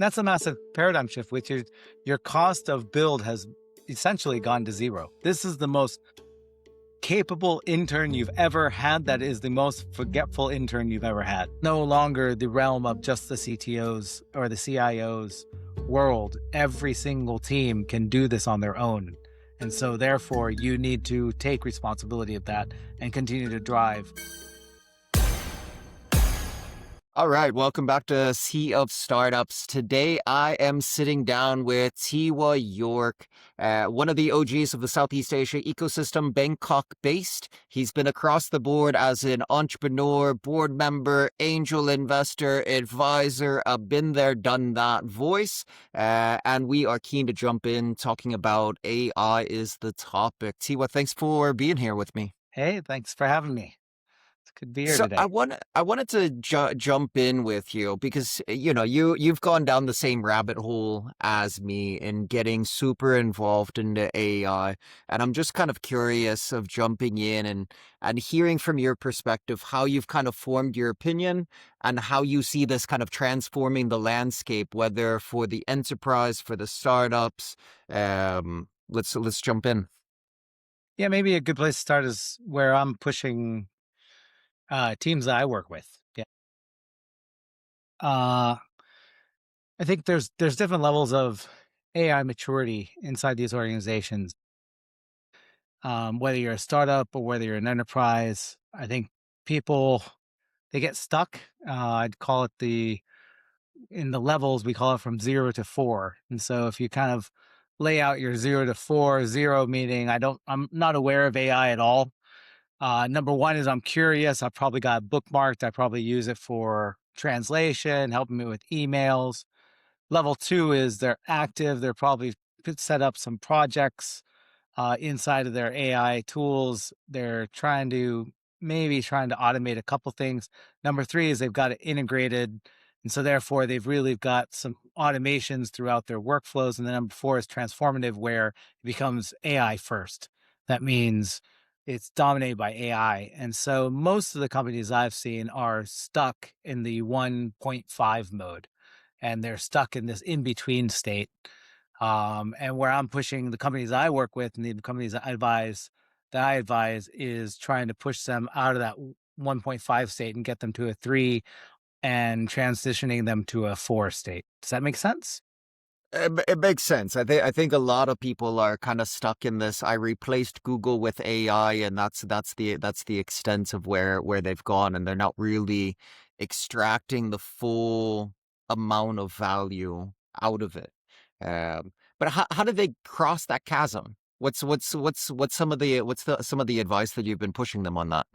That's a massive paradigm shift, which is your cost of build has essentially gone to zero. This is the most capable intern you've ever had. That is the most forgetful intern you've ever had. No longer the realm of just the CTOs or the CIOs world. Every single team can do this on their own. And so therefore you need to take responsibility of that and continue to drive. All right, welcome back to Sea of Startups. Today, I am sitting down with Tiwa York, one of the OGs of the Southeast Asia ecosystem, Bangkok-based. He's been across the board as an entrepreneur, board member, angel investor, advisor, a been there, done that voice. And we are keen to jump in talking about AI is the topic. Tiwa, thanks for being here with me. Hey, thanks for having me. It's good to be here So I today. want I wanted to jump in with you because you've gone down the same rabbit hole as me in getting super involved into AI, and I'm just kind of curious of jumping in and hearing from your perspective how you've kind of formed your opinion and how you see this kind of transforming the landscape, whether for the enterprise, for the startups. Let's jump in. Yeah, maybe a good place to start is where I'm pushing teams that I work with. Yeah. Uh, I think there's different levels of AI maturity inside these organizations. Whether you're a startup or whether you're an enterprise, I think people they get stuck. I'd call it in the levels we call it from 0 to 4. And so if you kind of lay out your 0 to 4, zero meaning I'm not aware of AI at all. Number one is I'm curious. I probably got it bookmarked. I probably use it for translation, helping me with emails. Level two is they're active. They're probably set up some projects inside of their AI tools. They're trying to automate a couple things. Number three is they've got it integrated. And so therefore they've really got some automations throughout their workflows. And then number four is transformative, where it becomes AI first. That means it's dominated by AI. And so most of the companies I've seen are stuck in the 1.5 mode, and they're stuck in this in-between state. And where I'm pushing the companies I work with and the companies that I advise is trying to push them out of that 1.5 state and get them to a 3 and transitioning them to a 4 state. Does that make sense? It makes sense. I think a lot of people are kind of stuck in this. I replaced Google with AI, and that's the extent of where they've gone, and they're not really extracting the full amount of value out of it. But how do they cross that chasm? What's some of the advice that you've been pushing them on that?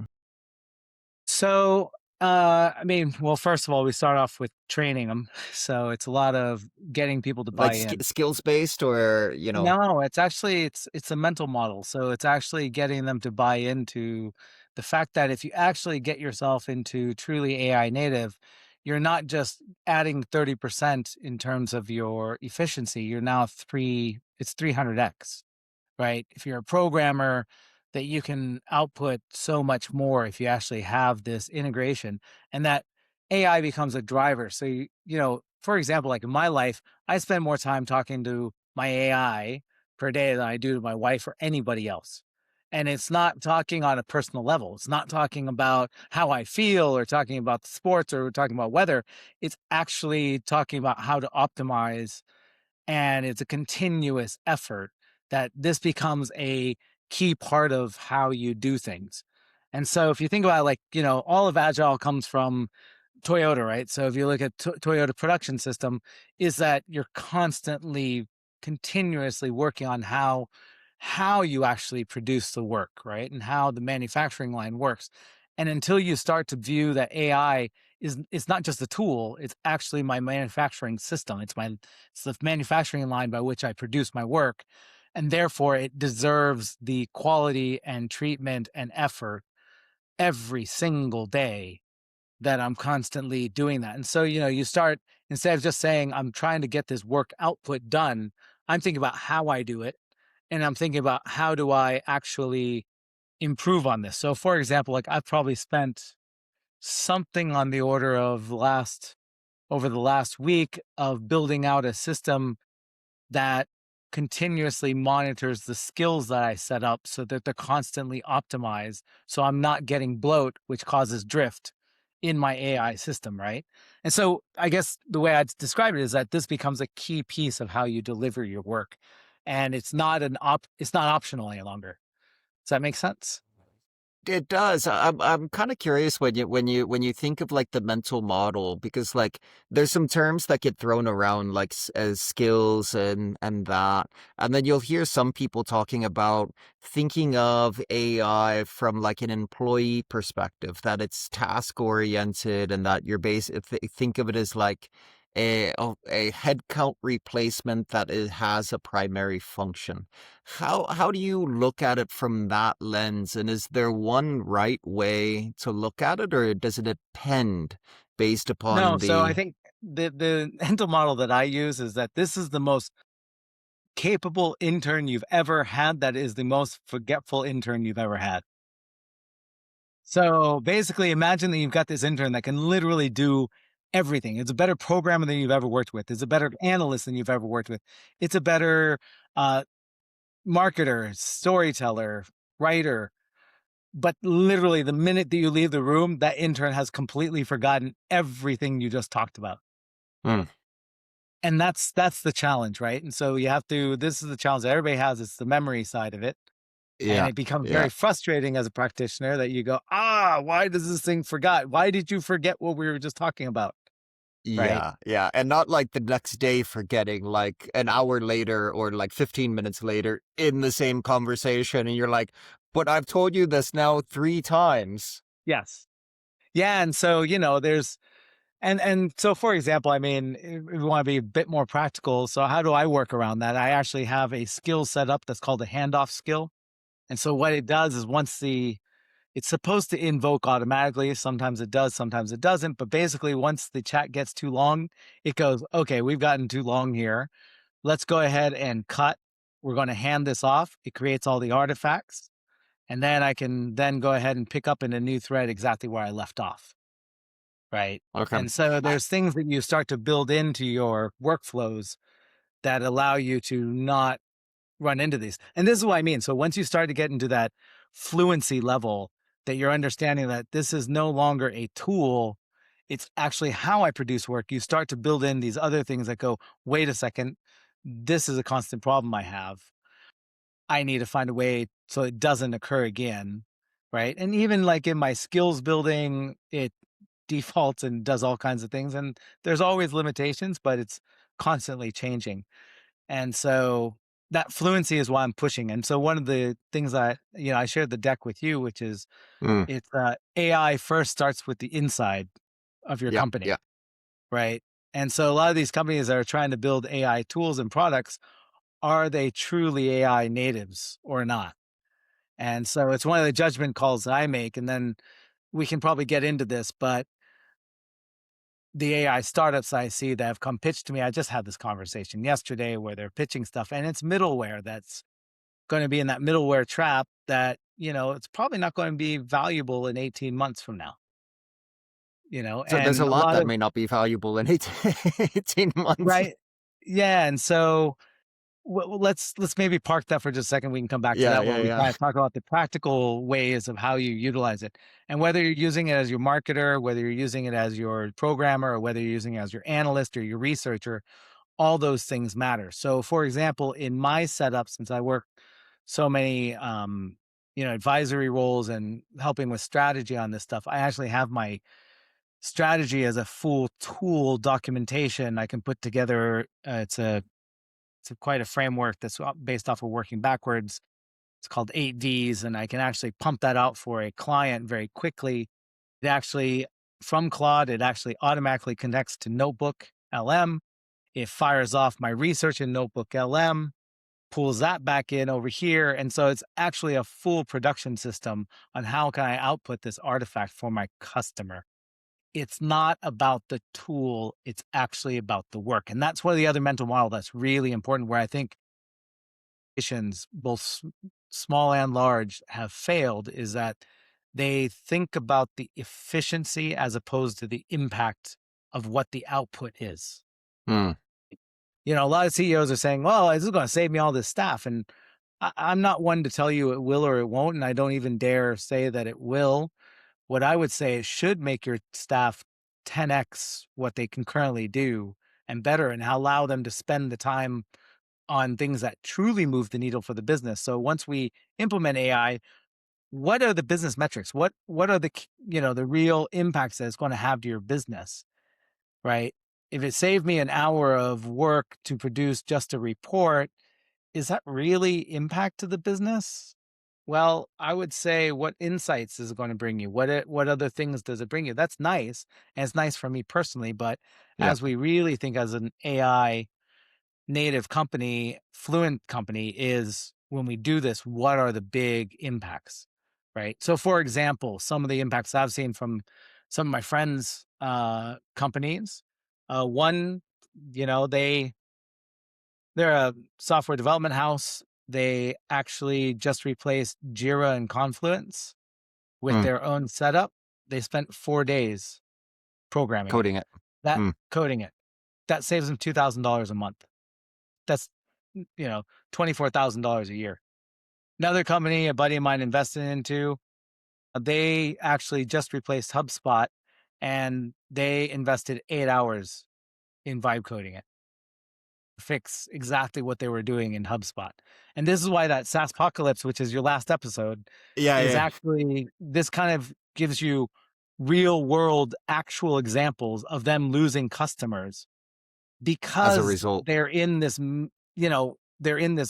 So, well, first of all, we start off with training them. So it's a lot of getting people to buy Like in. skills based, or No, it's actually it's a mental model. So it's actually getting them to buy into the fact that if you actually get yourself into truly AI native, you're not just adding 30% in terms of your efficiency. You're now it's 300x, right? If you're a programmer, that you can output so much more if you actually have this integration, and that AI becomes a driver. So, for example, like in my life, I spend more time talking to my AI per day than I do to my wife or anybody else. And it's not talking on a personal level. It's not talking about how I feel or talking about the sports or talking about weather. It's actually talking about how to optimize, and it's a continuous effort that this becomes a key part of how you do things. And so if you think about, like, all of agile comes from Toyota, right? So if you look at Toyota production system, is that you're constantly continuously working on how you actually produce the work, right? And how the manufacturing line works. And until you start to view that AI it's not just a tool, it's actually my manufacturing system. It's the manufacturing line by which I produce my work. And therefore it deserves the quality and treatment and effort every single day that I'm constantly doing that. And so, you start, instead of just saying, I'm trying to get this work output done, I'm thinking about how I do it. And I'm thinking about how do I actually improve on this. So for example, like I've probably spent something on the order of the last over the last week of building out a system that continuously monitors the skills that I set up so that they're constantly optimized. So I'm not getting bloat, which causes drift in my AI system, right? And so I guess the way I'd describe it is that this becomes a key piece of how you deliver your work. And it's not optional any longer. Does that make sense? It does. I'm kind of curious when you think of like the mental model because like there's some terms that get thrown around like as skills and that, and then you'll hear some people talking about thinking of AI from like an employee perspective, that it's task oriented and that you're think of it as like a headcount replacement that it has a primary function. How do you look at it from that lens? And is there one right way to look at it, or does it depend based No. upon So I the think the mental model that I use is that this is the most capable intern you've ever had. That is the most forgetful intern you've ever had. So basically, imagine that you've got this intern that can literally do everything. It's a better programmer than you've ever worked with. It's a better analyst than you've ever worked with. It's a better uh, marketer, storyteller, writer. But literally, the minute that you leave the room, that intern has completely forgotten everything you just talked about. Hmm, And that's the challenge, right? And so you have to. This is the challenge that everybody has. It's the memory side of it. And yeah, it becomes yeah. very frustrating as a practitioner that you go, why does this thing forgot? Why did you forget what we were just talking about? Right? Yeah, yeah, and not like the next day forgetting, like an hour later or like 15 minutes later in the same conversation, and you're like, "But I've told you this now 3 times." Yes. Yeah. And so, there's and so for example, I mean, if we want to be a bit more practical, so how do I work around that? I actually have a skill set up that's called a handoff skill. And so what it does is it's supposed to invoke automatically. Sometimes it does, sometimes it doesn't. But basically, once the chat gets too long, it goes, okay, we've gotten too long here. Let's go ahead and cut. We're going to hand this off. It creates all the artifacts. And then I can then go ahead and pick up in a new thread exactly where I left off. Right. Okay. And so I there's things that you start to build into your workflows that allow you to not run into these. And this is what I mean. So once you start to get into that fluency level, that you're understanding that this is no longer a tool, it's actually how I produce work. You start to build in these other things that go, wait a second, this is a constant problem I have. I need to find a way so it doesn't occur again. Right. And even like in my skills building, it defaults and does all kinds of things. And there's always limitations, but it's constantly changing. And so that fluency is why I'm pushing. And so one of the things I shared the deck with you, which is mm, it's AI first starts with the inside of your yeah, company, yeah. right? And so a lot of these companies that are trying to build AI tools and products, are they truly AI natives or not? And so it's one of the judgment calls that I make. And then we can probably get into this, but the AI startups I see that have come pitch to me, I just had this conversation yesterday where they're pitching stuff and it's middleware that's going to be in that middleware trap that, it's probably not going to be valuable in 18 months from now, So there's a and a lot lot that of may not be valuable in 18 months. right. Yeah. And so let's maybe park that for just a second. We can come back to Yeah, that where yeah, we yeah. kind of talk about the practical ways of how you utilize it and whether you're using it as your marketer, whether you're using it as your programmer, or whether you're using it as your analyst or your researcher. All those things matter. So, for example, in my setup, since I work so many, advisory roles and helping with strategy on this stuff, I actually have my strategy as a full tool documentation I can put together. It's quite a framework that's based off of working backwards. It's called 8Ds, and I can actually pump that out for a client very quickly. It actually, from Claude, it actually automatically connects to Notebook LM. It fires off my research in Notebook LM, pulls that back in over here. And so it's actually a full production system on how can I output this artifact for my customer. It's not about the tool, it's actually about the work. And that's one of the other mental model that's really important where I think organizations, both small and large, have failed is that they think about the efficiency as opposed to the impact of what the output is. Hmm. A lot of CEOs are saying, well, this is going to save me all this staff. And I'm not one to tell you it will or it won't. And I don't even dare say that it will. What I would say, it should make your staff 10x what they can currently do and better, and allow them to spend the time on things that truly move the needle for the business. So once we implement AI, what are the business metrics? What are the real impacts that it's going to have to your business, right? If it saved me an hour of work to produce just a report, is that really impact to the business? Well, I would say, what insights is it going to bring you? What other things does it bring you? That's nice, and it's nice for me personally. But Yeah. as we really think as an AI native company, fluent company, is when we do this, what are the big impacts, right? So, for example, some of the impacts I've seen from some of my friends' companies. One, they're a software development house. They actually just replaced Jira and Confluence with Hmm. their own setup. They spent 4 days programming it, Coding it. that Hmm. coding it. That saves them $2,000 a month. That's $24,000 a year. Another company a buddy of mine invested into, they actually just replaced HubSpot, and they invested 8 hours in vibe coding it, fix exactly what they were doing in HubSpot. And this is why that SaaS apocalypse, which is your last episode, Yeah, is yeah. actually, this kind of gives you real world actual examples of them losing customers As a because result. they're in this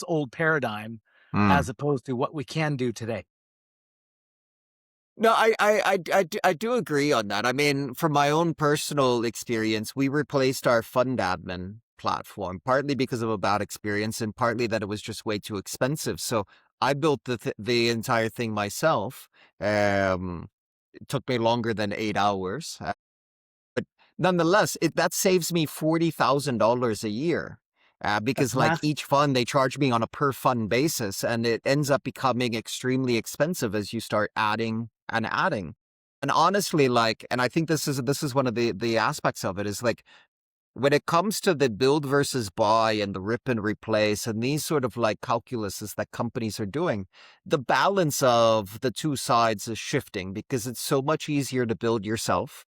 old paradigm Hmm. as opposed to what we can do today. No, I do agree on that. I mean, from my own personal experience, we replaced our fund admin platform, partly because of a bad experience and partly that it was just way too expensive. So I built the entire thing myself. It took me longer than 8 hours. But nonetheless, that saves me $40,000 a year. Because That's like massive. each fund, they charge me on a per fund basis, and it ends up becoming extremely expensive as you start adding and adding. And honestly, like, and I think this is one of the aspects of it is like when it comes to the build versus buy and the rip and replace and these sort of like calculuses that companies are doing, the balance of the two sides is shifting because it's so much easier to build yourself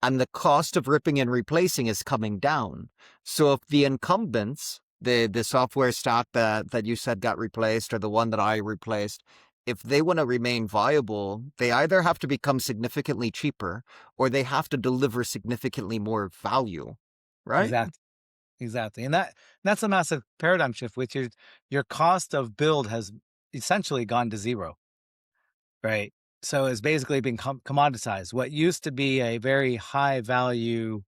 and the cost of ripping and replacing is coming down. So if the incumbents, the software stack that you said got replaced or the one that I replaced, if they want to remain viable, they either have to become significantly cheaper or they have to deliver significantly more value, right? Exactly. Exactly. And that's a massive paradigm shift, which is your cost of build has essentially gone to zero, right? So it's basically been commoditized. What used to be a very high value,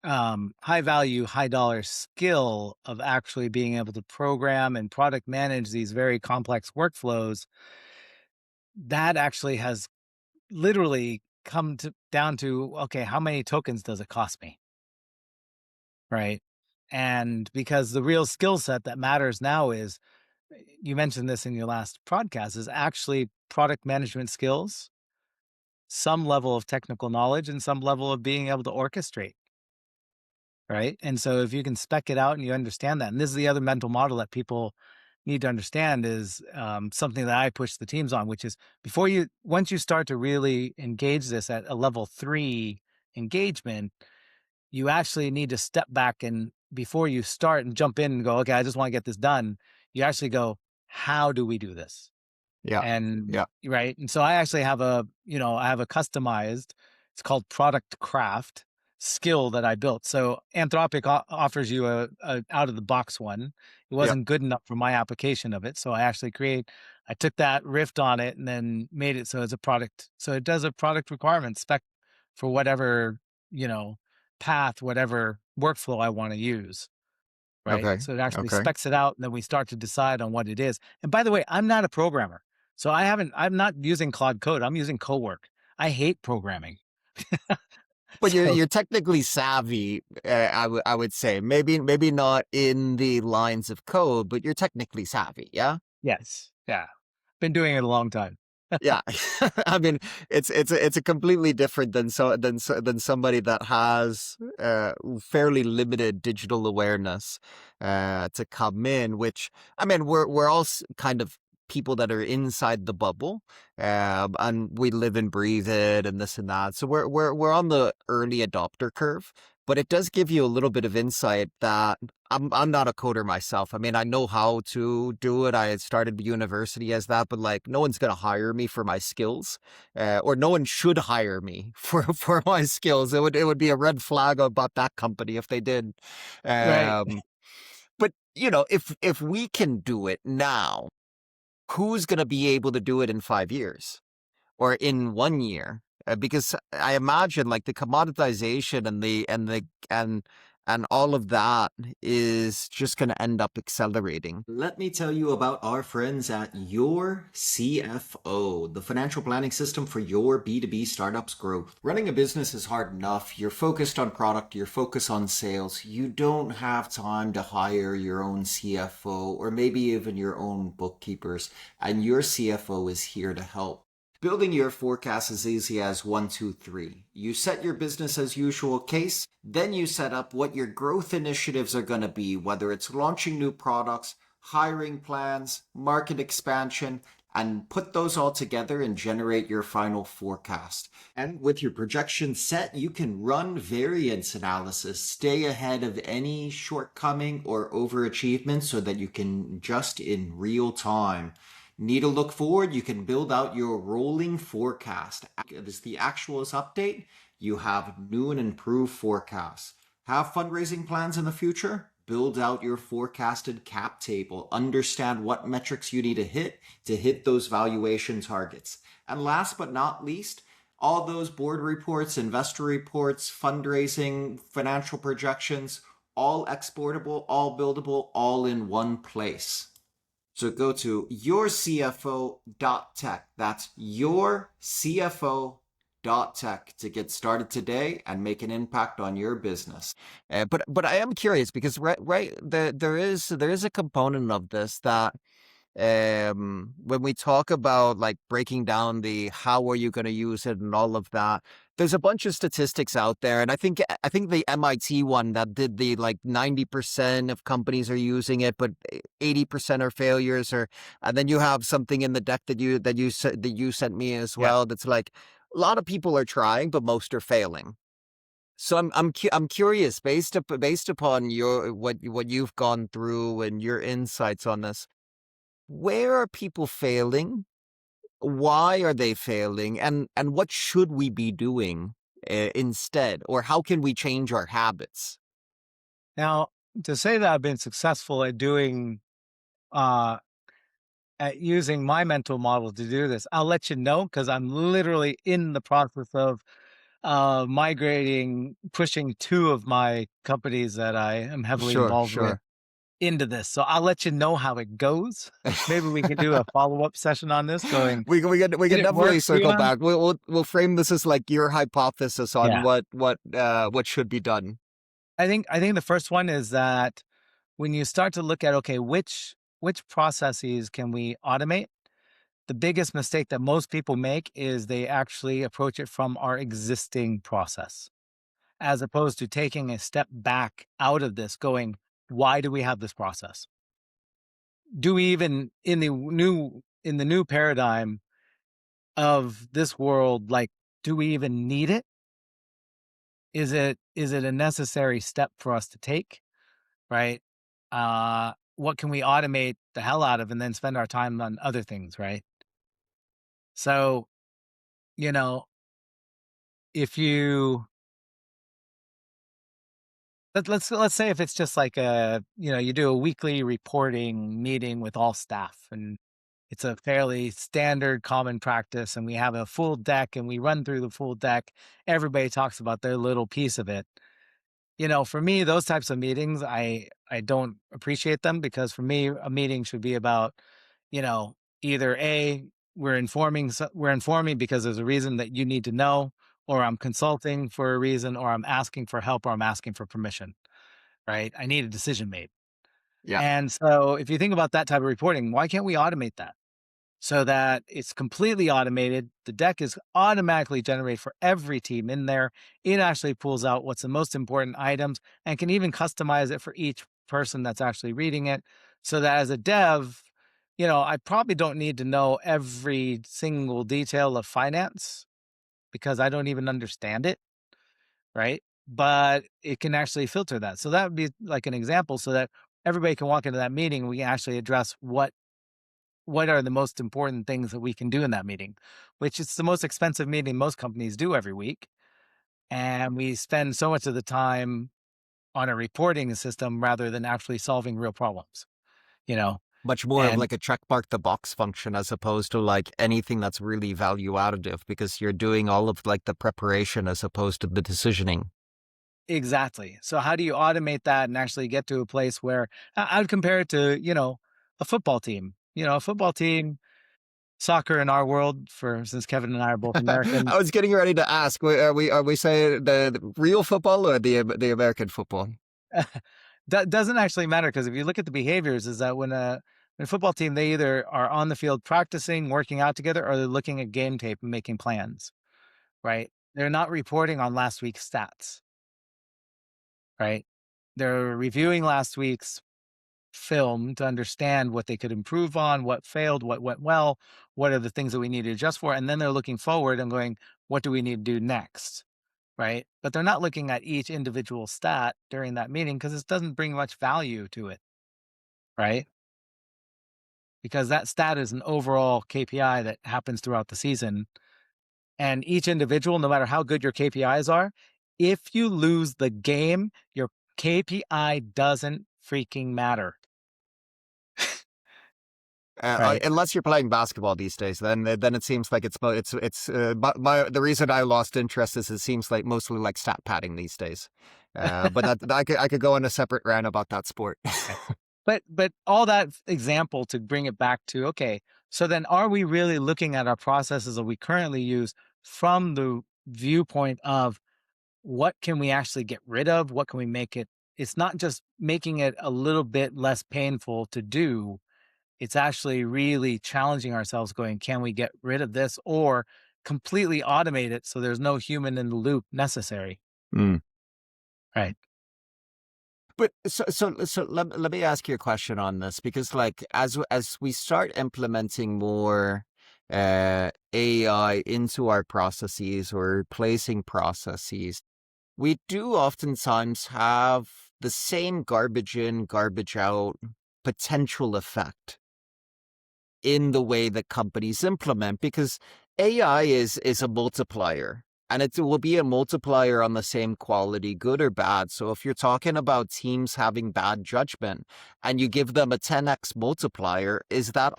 high dollar skill of actually being able to program and product manage these very complex workflows, that actually has literally come down to, okay, how many tokens does it cost me? Right. And because the real skill set that matters now is, you mentioned this in your last podcast, is actually product management skills, some level of technical knowledge, and some level of being able to orchestrate. Right. And so if you can spec it out and you understand that, and this is the other mental model that people need to understand, is something that I push the teams on, which is, once you start to really engage this at a level 3 engagement, you actually need to step back, and before you start and jump in and go, okay, I just want to get this done, you actually go, how do we do this? Yeah. And Yeah. right. And so I actually have I have a customized, it's called product craft skill that I built. So Anthropic offers you a out of the box one. It Yeah. wasn't good enough for my application of it. So I took that, riffed on it, and then made it so it's a product. So it does a product requirement spec for whatever, you know, path, whatever workflow I want to use. Right. Okay. So it actually Okay. specs it out, and then we start to decide on what it is. And by the way, I'm not a programmer. So I'm not using Claude Code. I'm using Cowork. I hate programming. But you're So you're technically savvy, I would say. Maybe not in the lines of code, but you're technically savvy, yeah? yes. Yeah. Been doing it a long time. Yeah. I mean, it's a completely different than somebody that has fairly limited digital awareness to come in. Which I mean, we're all kind of people that are inside the bubble, and we live and breathe it, and this and that. So we're on the early adopter curve. But it does give you a little bit of insight that I'm not a coder myself. I mean, I know how to do it. I had started university as that, but like no one's gonna hire me for my skills, or no one should hire me for my skills. It would be a red flag about that company if they did. Right. But if we can do it now, who's gonna be able to do it in 5 years? Or in 1 year, because I imagine like the commoditization and all of that is just going to end up accelerating. Let me tell you about our friends at Your CFO, the financial planning system for your B2B startups growth. Running a business is hard enough. You're focused on product, you're focused on sales. You don't have time to hire your own CFO or maybe even your own bookkeepers, and your CFO is here to help. Building your forecast is easy as 1, 2, 3. You set your business as usual case, then you set up what your growth initiatives are going to be, whether it's launching new products, hiring plans, market expansion, and put those all together and generate your final forecast. And with your projection set, you can run variance analysis, stay ahead of any shortcoming or overachievement so that you can adjust in real time. Need to look forward? You can build out your rolling forecast. As the actuals update, you have new and improved forecasts. Have fundraising plans in the future? Build out your forecasted cap table. Understand what metrics you need to hit those valuation targets. And last but not least, all those board reports, investor reports, fundraising, financial projections, all exportable, all buildable, all in one place. So go to yourcfo.tech. That's yourcfo.tech to get started today and make an impact on your business. But I am curious because there is a component of this that when we talk about like breaking down the how are you going to use it and all of that, there's a bunch of statistics out there, and I think the MIT one that did the like 90% of companies are using it, but 80% are failures, or and then you have something in the deck that you sent me as Yeah. well that's like a lot of people are trying, but most are failing. So I'm curious based upon your what you've gone through and your insights on this. Where are people failing? Why are they failing? And what should we be doing instead? Or how can we change our habits? Now, to say that I've been successful uh, at using my mental model to do this, I'll let you know because I'm literally in the process of migrating, pushing two of my companies that I am heavily Sure, involved with sure. into this. So I'll let you know how it goes. Maybe we can do a follow-up session on this going, We can did it work definitely for circle you? back. We'll frame this as like your hypothesis on Yeah. what should be done. I think the first one is that when you start to look at, okay, which processes can we automate? The biggest mistake that most people make is they actually approach it from our existing process, as opposed to taking a step back out of this, going, why do we have this process? Do we even in the new paradigm of this world, like, do we even need it? Is it a necessary step for us to take? Right? What can we automate the hell out of and then spend our time on other things, right? So, you know, if you let's say if it's just like you do a weekly reporting meeting with all staff, and it's a fairly standard common practice, and we have a full deck and we run through the full deck. Everybody talks about their little piece of it. For me, those types of meetings, I don't appreciate them, because for me, a meeting should be about, you know, either A, we're informing because there's a reason that you need to know, or I'm consulting for a reason, or I'm asking for help, or I'm asking for permission, right? I need a decision made. Yeah. And so if you think about that type of reporting, why can't we automate that? so that it's completely automated. The deck is automatically generated for every team in there. It actually pulls out what's the most important items and can even customize it for each person that's actually reading it. So that as a dev, I probably don't need to know every single detail of finance because I don't even understand it, right? But it can actually filter that. So that would be like an example so that everybody can walk into that meeting. We can actually address what are the most important things that we can do in that meeting, which is the most expensive meeting most companies do every week. And we spend so much of the time on a reporting system rather than actually solving real problems, you know? Much more of And like a check mark the box function as opposed to like anything that's really value additive because you're doing all of like the preparation as opposed to the decisioning. exactly. So how do you automate that and actually get to a place where I would compare it to, a football team. A football team, soccer in our world, for since Kevin and I are both I Americans, was getting ready to ask, are we saying the real football or the American football? that doesn't actually matter because if you look at the behaviors, is that when a football team, they either are on the field practicing, working out together, or they're looking at game tape and making plans, right? They're not reporting on last week's stats, right? They're reviewing last week's film to understand what they could improve on, what failed, what went well, what are the things that we need to adjust for, and then they're looking forward and going, what do we need to do next? Right? But they're not looking at each individual stat during that meeting because it doesn't bring much value to it, right? Because that stat is an overall KPI that happens throughout the season. And each individual, no matter how good your KPIs are, if you lose the game, your KPI doesn't freaking matter, right? Unless you're playing basketball these days, then it seems like But the reason I lost interest is it seems like mostly like stat padding these days. But I could go on a separate rant about that sport. Right. But all that example to bring it back to, okay, so then are we really looking at our processes that we currently use from the viewpoint of what can we actually get rid of? What can we make it? It's not just making it a little bit less painful to do. It's actually really challenging ourselves going, can we get rid of this or completely automate it so there's no human in the loop necessary? Mm. Right. But so let me ask you a question on this because like as we start implementing more AI into our processes or replacing processes, we do oftentimes have the same garbage in, garbage out potential effect in the way that companies implement because AI is a multiplier and it will be a multiplier on the same quality, good or bad. So if you're talking about teams having bad judgment and you give them a 10x multiplier, is that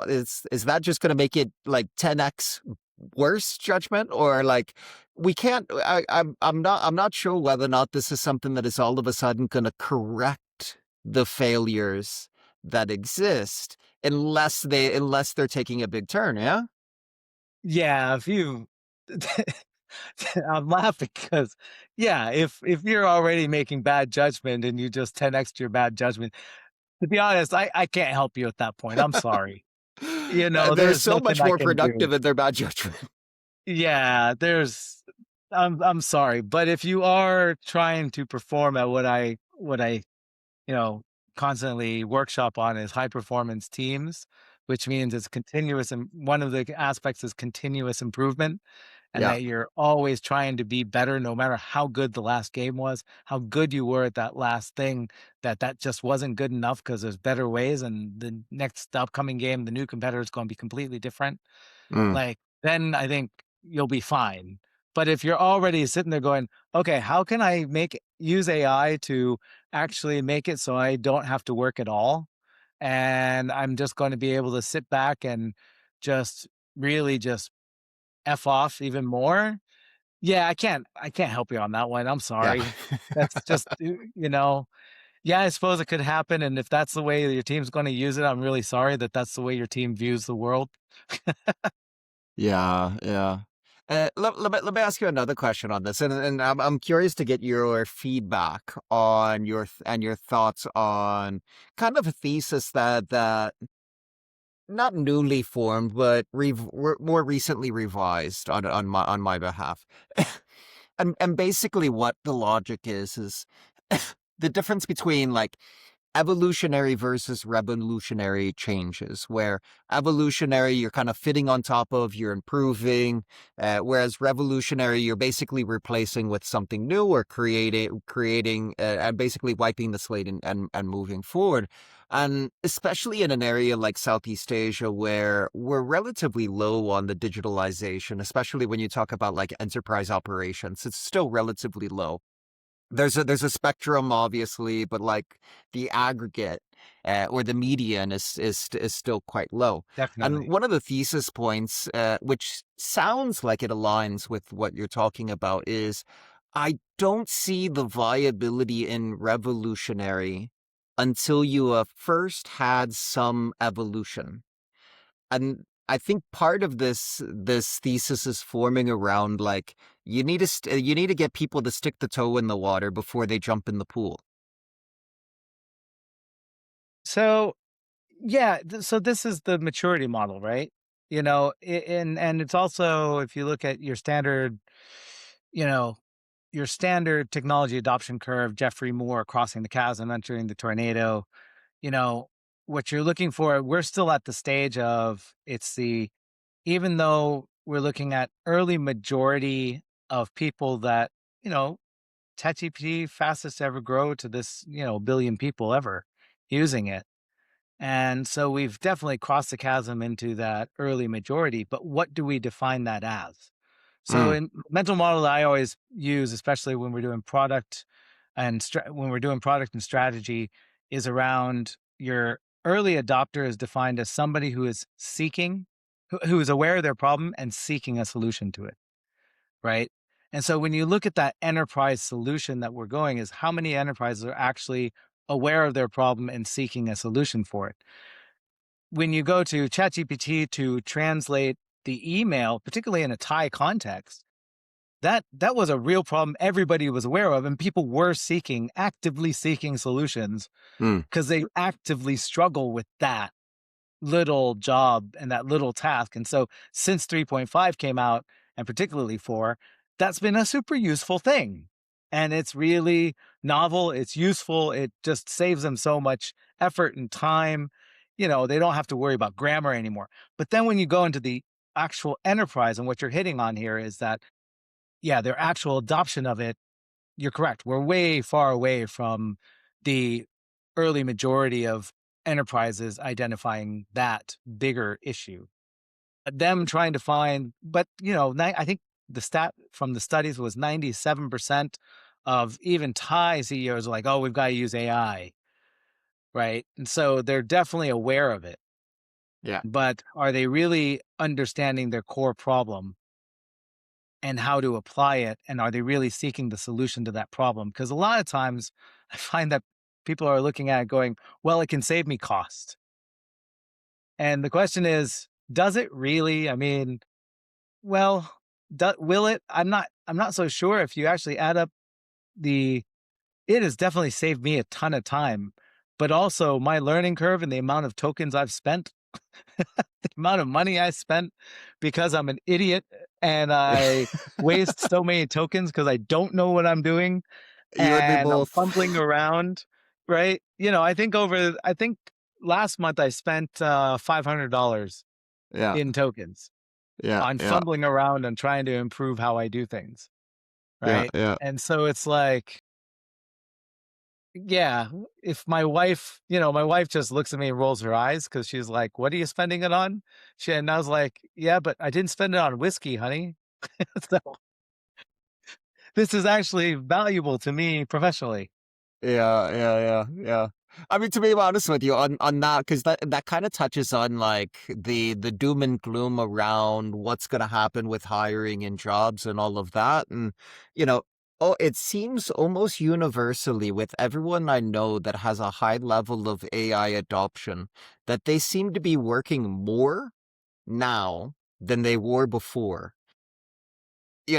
just going to make it like 10x worse judgment or like we can't I'm not sure whether or not this is something that is all of a sudden going to correct the failures that exist unless they're taking a big turn, yeah? Yeah. If you, I'm laughing because, yeah, if you're already making bad judgment and you just 10x your bad judgment, to be honest, I can't help you at that point. I'm sorry. They're There's so nothing much I more can do. productive in their bad judgment. Yeah, I'm sorry, but if you are trying to perform at what I you know, constantly workshop on is high performance teams, which means it's continuous. And one of the aspects is continuous improvement, and Yeah. that you're always trying to be better no matter how good the last game was, how good you were at that last thing, that just wasn't good enough because there's better ways. And the next upcoming game, the new competitor is going to be completely different. Mm. Like, then I think you'll be fine. But if you're already sitting there going, okay, how can I use AI to actually make it so I don't have to work at all? And I'm just going to be able to sit back and just really just F off even more. Yeah, I can't help you on that one. I'm Yeah. sorry. That's just, yeah, I suppose it could happen. And if that's the way your team's going to use it, I'm really sorry that that's the way your team views the world. Yeah, yeah. Let me ask you another question on this, and I'm curious to get your feedback on your thoughts on kind of a thesis that not newly formed, but more recently revised on my behalf. And basically what the logic is the difference between like evolutionary versus revolutionary changes, where evolutionary you're kind of fitting on top of, you're improving, whereas revolutionary you're basically replacing with something new or creating and basically wiping the slate and moving forward. And especially in an area like Southeast Asia where we're relatively low on the digitalization, especially when you talk about like enterprise operations, it's still relatively low. There's a spectrum, obviously, but like the aggregate or the median is still quite low. And Definitely. one of the thesis points, which sounds like it aligns with what you're talking about, is I don't see the viability in revolutionary until you have first had some evolution. And I think part of this thesis is forming around like you need to get people to stick the toe in the water before they jump in the pool. So, yeah, so this is the maturity model, right? And it's also, if you look at you know, your standard technology adoption curve, Jeffrey Moore crossing the chasm, entering the tornado, you know, what you're looking for, we're still at the stage of even though we're looking at early majority of people that, you know, ChatGPT fastest to ever grow to this, billion people ever using it. And so we've definitely crossed the chasm into that early majority, but what do we define that as? So Mm, in mental model that I always use, especially when we're doing product when we're doing product and strategy, is around your early adopter is defined as somebody who is who is aware of their problem and seeking a solution to it, right? And so when you look at that enterprise solution that we're going, is how many enterprises are actually aware of their problem and seeking a solution for it. When you go to ChatGPT to translate the email, particularly in a Thai context, that was a real problem everybody was aware of, and people were actively seeking solutions mm, because they actively struggle with that little job and that little task. And so since 3.5 came out, and particularly 4, that's been a super useful thing. And it's really novel, it's useful, it just saves them so much effort and time. They don't have to worry about grammar anymore. But then when you go into the actual enterprise, and what you're hitting on here is that, yeah, their actual adoption of it, you're correct. We're way far away from the early majority of enterprises identifying that bigger issue. Them trying to find, but I think the stat from the studies was 97% of even Thai CEOs are like, oh, we've got to use AI, right? And so they're definitely aware of it, yeah. but are they really understanding their core problem and how to apply it? And are they really seeking the solution to that problem? Because a lot of times I find that people are looking at it going, well, it can save me cost. And the question is, does it really? I mean, well, will it? I'm not so sure. If you actually add up the it has definitely saved me a ton of time, but also my learning curve and the amount of tokens I've spent, the amount of money I spent because I'm an idiot and I waste so many tokens because I don't know what I'm doing You and me and I'm both. fumbling around, right? I think last month I spent $500 Yeah, in tokens yeah, on yeah, fumbling around and trying to improve how I do things, yeah, right? yeah. And so it's like, yeah, if my wife just looks at me and rolls her eyes because she's like, "What are you spending it on?" And I was like, "Yeah, but I didn't spend it on whiskey, honey." So this is actually valuable to me professionally. Yeah, yeah, yeah, yeah. I mean, to be honest with you, on that, because that kind of touches on like the doom and gloom around what's going to happen with hiring and jobs and all of that, and you know, oh, it seems almost universally with everyone I know that has a high level of AI adoption that they seem to be working more now than they were before.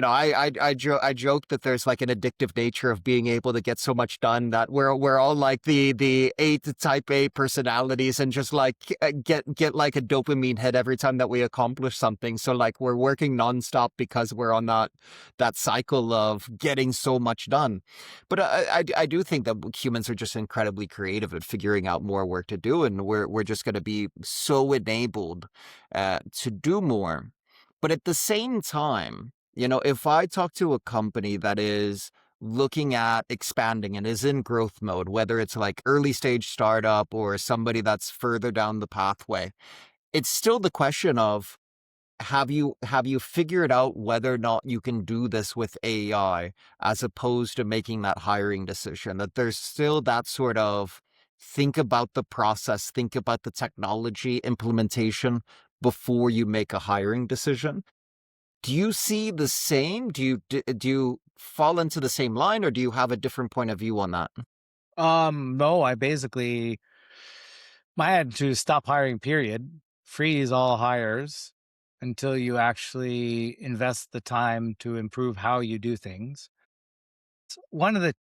I joke that there's like an addictive nature of being able to get so much done that we're all like the eight type A personalities and just like get like a dopamine hit every time that we accomplish something. So like we're working nonstop because we're on that cycle of getting so much done. But I do think that humans are just incredibly creative at figuring out more work to do, and we're just going to be so enabled to do more. But at the same time, if I talk to a company that is looking at expanding and is in growth mode, whether it's like early stage startup or somebody that's further down the pathway, it's still the question of have you figured out whether or not you can do this with AI as opposed to making that hiring decision? That there's still that sort of think about the process, think about the technology implementation before you make a hiring decision. Do you see the same? Do you fall into the same line, or do you have a different point of view on that? No, my attitude is stop hiring, period. Freeze all hires until you actually invest the time to improve how you do things. One of the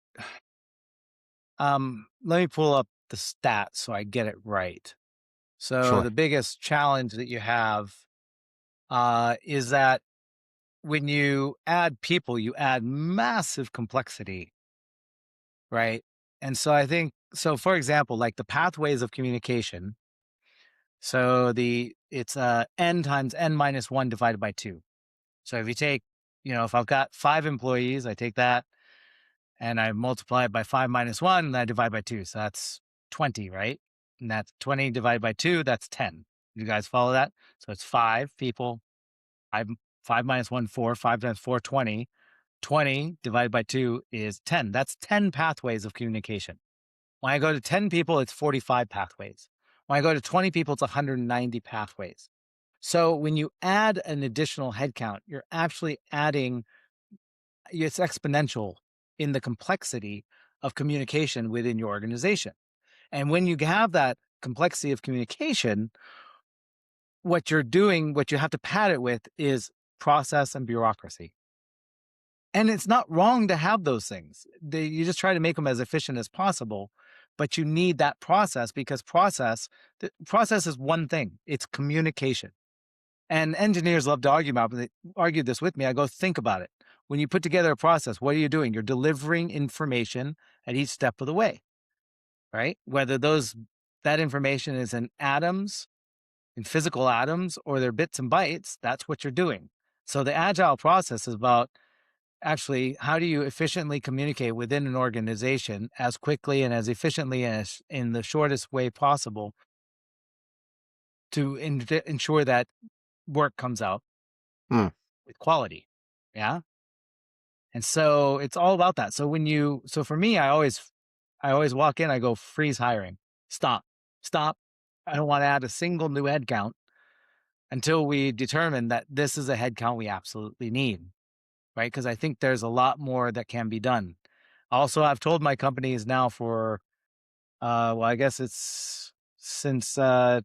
let me pull up the stats so I get it right. So Sure. the biggest challenge that you have is that when you add people, you add massive complexity, right? And so I think so. For example, like the pathways of communication. So it's n times n minus one divided by two. So if you take, if I've got 5 employees, I take that and I multiply it by 5 minus 1, and I divide by 2. So that's 20, right? And that's 20 divided by 2, that's 10. You guys follow that? So it's 5 people, 5, 5 minus 1, 4, 5 times 4, 20. 20 divided by 2 is 10. That's 10 pathways of communication. When I go to 10 people, it's 45 pathways. When I go to 20 people, it's 190 pathways. So when you add an additional headcount, you're actually adding, it's exponential in the complexity of communication within your organization. And when you have that complexity of communication, what you're doing, what you have to pad it with is process and bureaucracy. And it's not wrong to have those things. You just try to make them as efficient as possible, but you need that process because the process is one thing. It's communication. And engineers love to argue about, but they argue this with me. I go, think about it. When you put together a process, what are you doing? You're delivering information at each step of the way, right? Whether that information is in atoms, in physical atoms, or they're bits and bytes, that's what you're doing. So the agile process is about actually how do you efficiently communicate within an organization as quickly and as efficiently as in the shortest way possible to ensure that work comes out Hmm. with quality. Yeah. And so it's all about that. So for me, I always walk in, I go freeze hiring, stop, stop. I don't want to add a single new headcount until we determine that this is a headcount we absolutely need, right? Because I think there's a lot more that can be done. Also, I've told my companies now for, well, I guess it's since the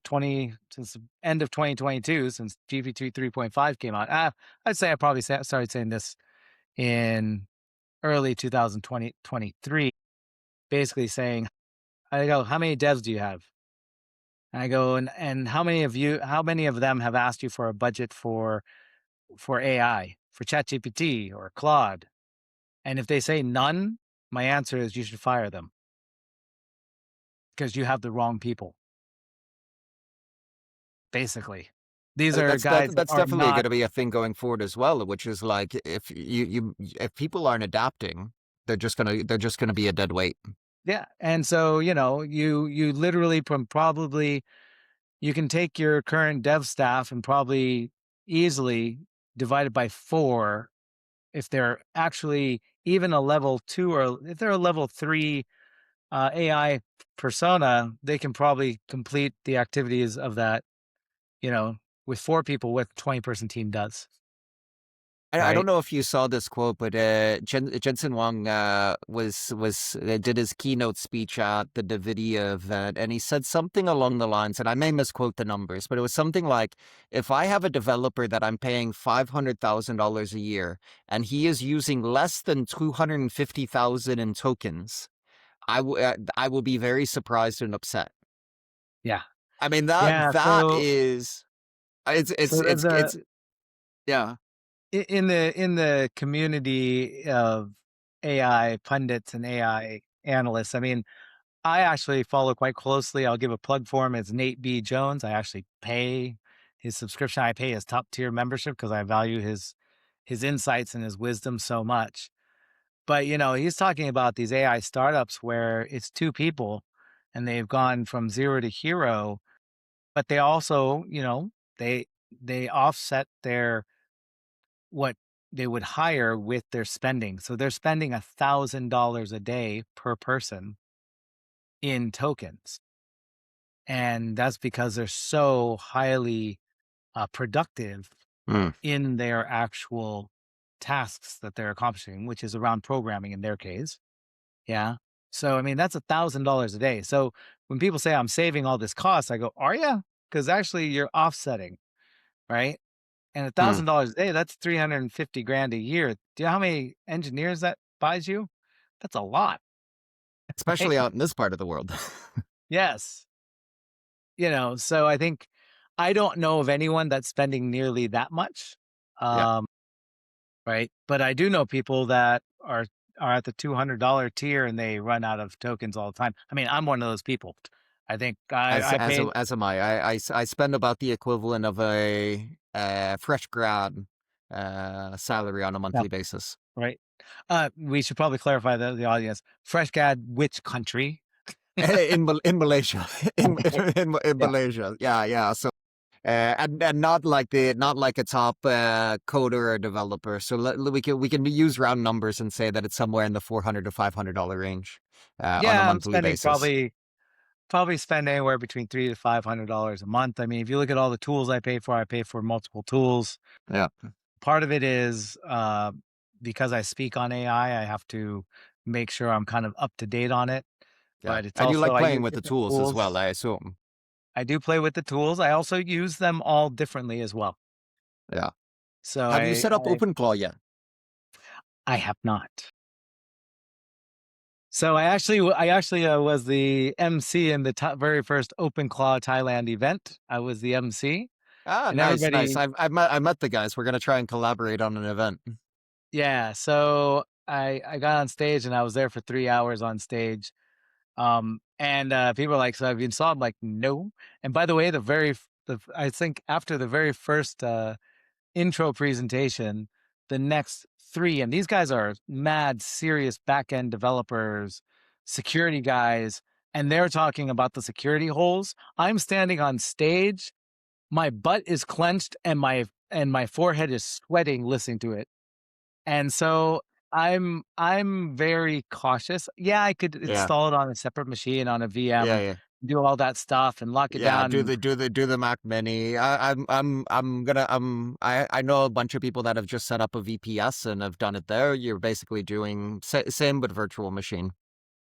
end of 2022, since GPT 3.5 came out. I'd say I probably started saying this in early 2023, basically saying, I go, how many devs do you have? And I go, and how many of them have asked you for a budget for AI, for ChatGPT or Claude? And if they say none, my answer is you should fire them because you have the wrong people. Basically, these are guys that That's are definitely going not. to be a thing going forward as well, which is like if people aren't adapting, they're just gonna be a dead weight. Yeah. And so, you literally from probably you can take your current dev staff and probably easily divide it by 4 if they're actually even a level 2 or if they're a level 3 AI persona, they can probably complete the activities of that, you know, with 4 people, what 20-person team does. I don't right? know if you saw this quote, but Jensen Huang was did his keynote speech at the NVIDIA event, and he said something along the lines, and I may misquote the numbers, but it was something like, "If I have a developer that I'm paying $500,000 a year, and he is using less than 250,000 in tokens, I will be very surprised and upset." Yeah. I mean Yeah, that so is so the it's yeah. in the community of AI pundits and AI analysts, I mean, I actually follow quite closely. I'll give a plug for him. It's Nate B. Jones. I actually pay his subscription. I pay his top tier membership because I value his insights and his wisdom so much. But he's talking about these AI startups where it's two people and they've gone from zero to hero, but they also, they they offset their what they would hire with their spending. So they're spending $1,000 a day per person in tokens. And that's because they're so highly productive Hmm. in their actual tasks that they're accomplishing, which is around programming in their case. Yeah. So, I mean, that's $1,000 a day. So when people say I'm saving all this cost, I go, are you? Because actually you're offsetting, right? And Hmm. $1,000 a day, that's 350 grand a year. Do you know how many engineers that buys you? That's a lot, right? Especially out in this part of the world. Yes. So I think I don't know of anyone that's spending nearly that much. Yeah. Um, right. But I do know people that are at the $200 tier and they run out of tokens all the time. I mean, I'm one of those people. I think I paid, As am I. I spend about the equivalent of a fresh grad salary on a yeah, monthly basis. right. We should probably clarify the audience. Fresh grad, which country? In Malaysia, Okay. in Yeah. Malaysia, yeah, yeah. So and not like not like a top coder or developer. So we can use round numbers and say that it's somewhere in the $400 to $500 range on a Yeah, I'm monthly spending basis. probably spend anywhere between $300 to $500 a month. I mean, if you look at all the tools I pay for multiple tools. Yeah, Part of it is because I speak on AI, I have to make sure I'm kind of up to date on it. yeah. But it's And you also like I playing use with the different tools as well, tools. I assume. I do play with the tools. I also use them all differently as well. Yeah. So Have you set up OpenClaw yet? I have not. So I actually was the MC in the very first Open Claw Thailand event. I was the MC, Ah, and nice, nice. everybody, I met the guys. We're gonna try and collaborate on an event. yeah. So I got on stage and I was there for 3 hours on stage. And people are like, "So have you installed?" I'm like, "No." And by the way, I think after the very first intro presentation, the next three, and these guys are mad serious back end developers, security guys, and they're talking about the security holes. I'm standing on stage, my butt is clenched, and my forehead is sweating listening to it. And so I'm very cautious. Yeah, I could Yeah, install it on a separate machine on a yeah, VM, yeah. do all that stuff and lock it Yeah, down. And do the Mac Mini. I'm gonna I know a bunch of people that have just set up a VPS and have done it there. You're basically doing same but virtual machine.